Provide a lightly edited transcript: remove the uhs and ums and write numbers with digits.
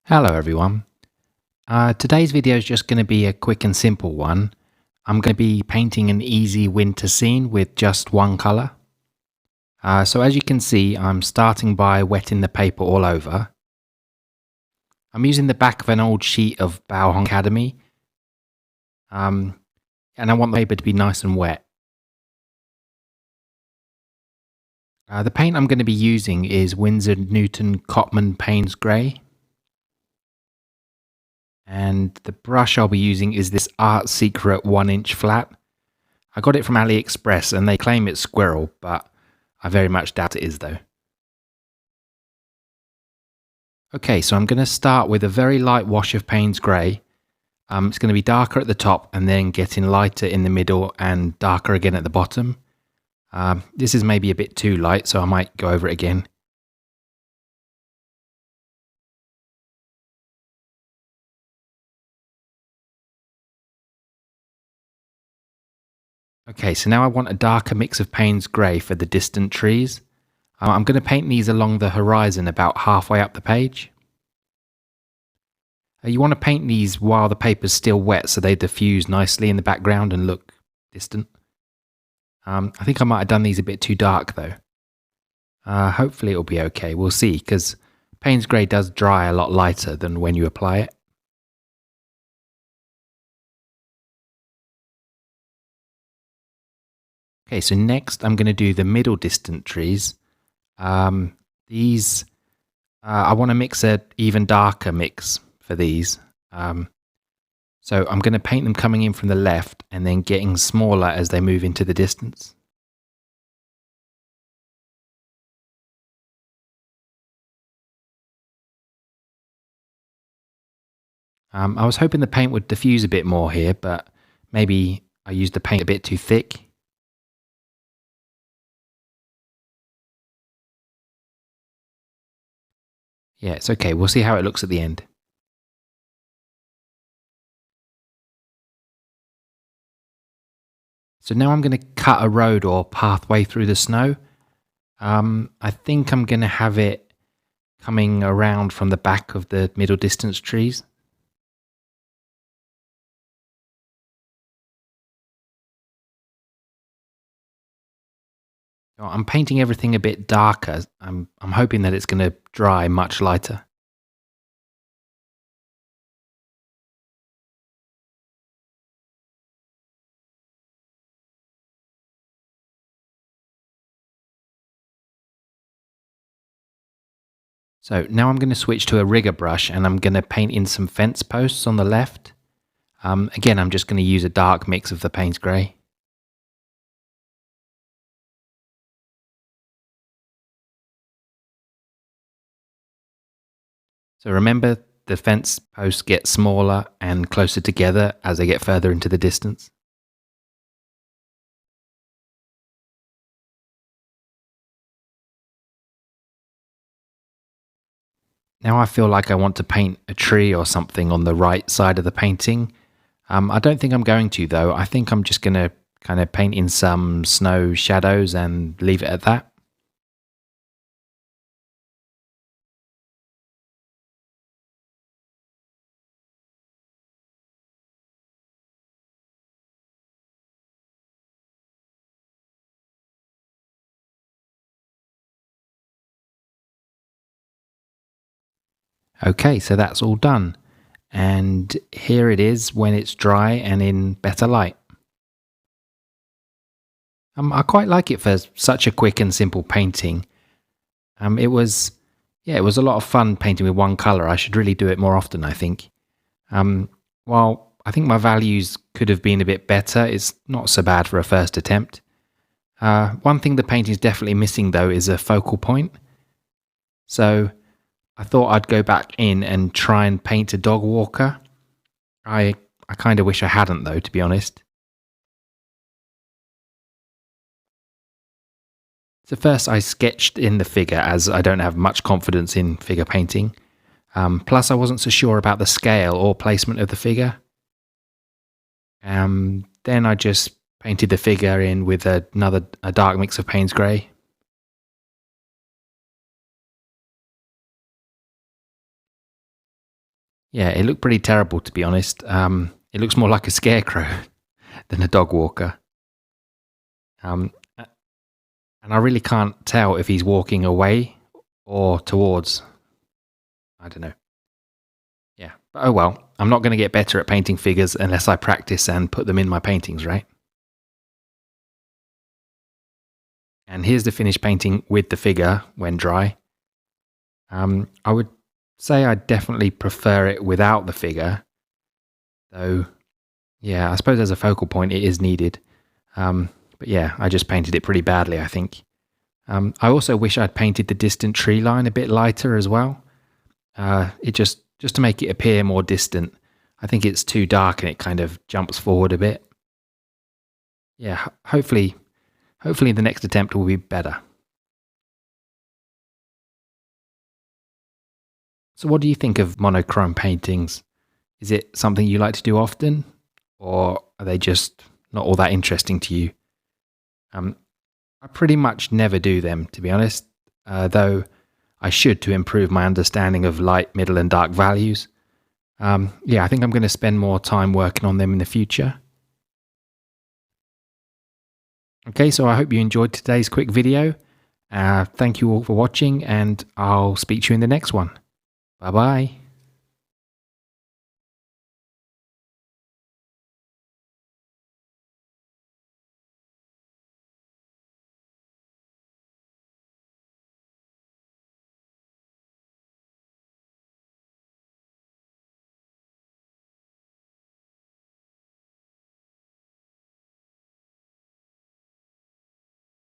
Hello everyone. Today's video is just going to be a quick and simple one. I'm going to be painting an easy winter scene with just one colour. So as you can see, I'm starting by wetting the paper all over. I'm using the back of an old sheet of Baohong Academy. And I want the paper to be nice and wet. The paint I'm going to be using is Winsor Newton Cotman Payne's Grey. And the brush I'll be using is this Art Secret 1-inch flat. I got it from AliExpress and they claim it's Squirrel, but I very much doubt it is though. Okay, so I'm going to start with a very light wash of Payne's Grey. It's going to be darker at the top and then getting lighter in the middle and darker again at the bottom. This is maybe a bit too light, so I might go over it again. Okay, so now I want a darker mix of Payne's Grey for the distant trees. I'm going to paint these along the horizon about halfway up the page. You want to paint these while the paper's still wet so they diffuse nicely in the background and look distant. I think I might have done these a bit too dark though. Hopefully it'll be okay, we'll see, because Payne's Grey does dry a lot lighter than when you apply it. Okay, so next I'm going to do the middle distant trees. These, I want to mix an even darker mix for these. So I'm going to paint them coming in from the left and then getting smaller as they move into the distance. I was hoping the paint would diffuse a bit more here, but maybe I used the paint a bit too thick. Yeah, it's okay. We'll see how it looks at the end. So now I'm going to cut a road or pathway through the snow. I think I'm going to have it coming around from the back of the middle distance trees. I'm painting everything a bit darker. I'm hoping that it's going to dry much lighter. So now I'm going to switch to a rigger brush and I'm going to paint in some fence posts on the left. Again, I'm just going to use a dark mix of the Payne's Grey. So remember, the fence posts get smaller and closer together as they get further into the distance. Now I feel like I want to paint a tree or something on the right side of the painting. I don't think I'm going to though. I think I'm just going to kind of paint in some snow shadows and leave it at that. Okay, so that's all done. And here it is when it's dry and in better light. I quite like it for such a quick and simple painting. It was a lot of fun painting with one colour. I should really do it more often, I think. While I think my values could have been a bit better, it's not so bad for a first attempt. One thing the painting is definitely missing though is a focal point. So I thought I'd go back in and try and paint a dog walker. I kind of wish I hadn't though, to be honest. So first I sketched in the figure as I don't have much confidence in figure painting. Plus I wasn't so sure about the scale or placement of the figure. Then I just painted the figure in with a dark mix of Payne's Grey. Yeah, it looked pretty terrible, to be honest. It looks more like a scarecrow than a dog walker. And I really can't tell if he's walking away or towards. I don't know. Yeah, but oh well. I'm not going to get better at painting figures unless I practice and put them in my paintings, right? And here's the finished painting with the figure when dry. I would say I definitely prefer it without the figure, though. Yeah, I suppose as a focal point it is needed. But yeah, I just painted it pretty badly, I think. I also wish I'd painted the distant tree line a bit lighter as well. It just to make it appear more distant. I think it's too dark and it kind of jumps forward a bit. Yeah, hopefully the next attempt will be better. So what do you think of monochrome paintings? Is it something you like to do often, or are they just not all that interesting to you? I pretty much never do them, to be honest, though I should to improve my understanding of light, middle and dark values. Yeah, I think I'm going to spend more time working on them in the future. Okay, so I hope you enjoyed today's quick video. Thank you all for watching, and I'll speak to you in the next one. Bye-bye.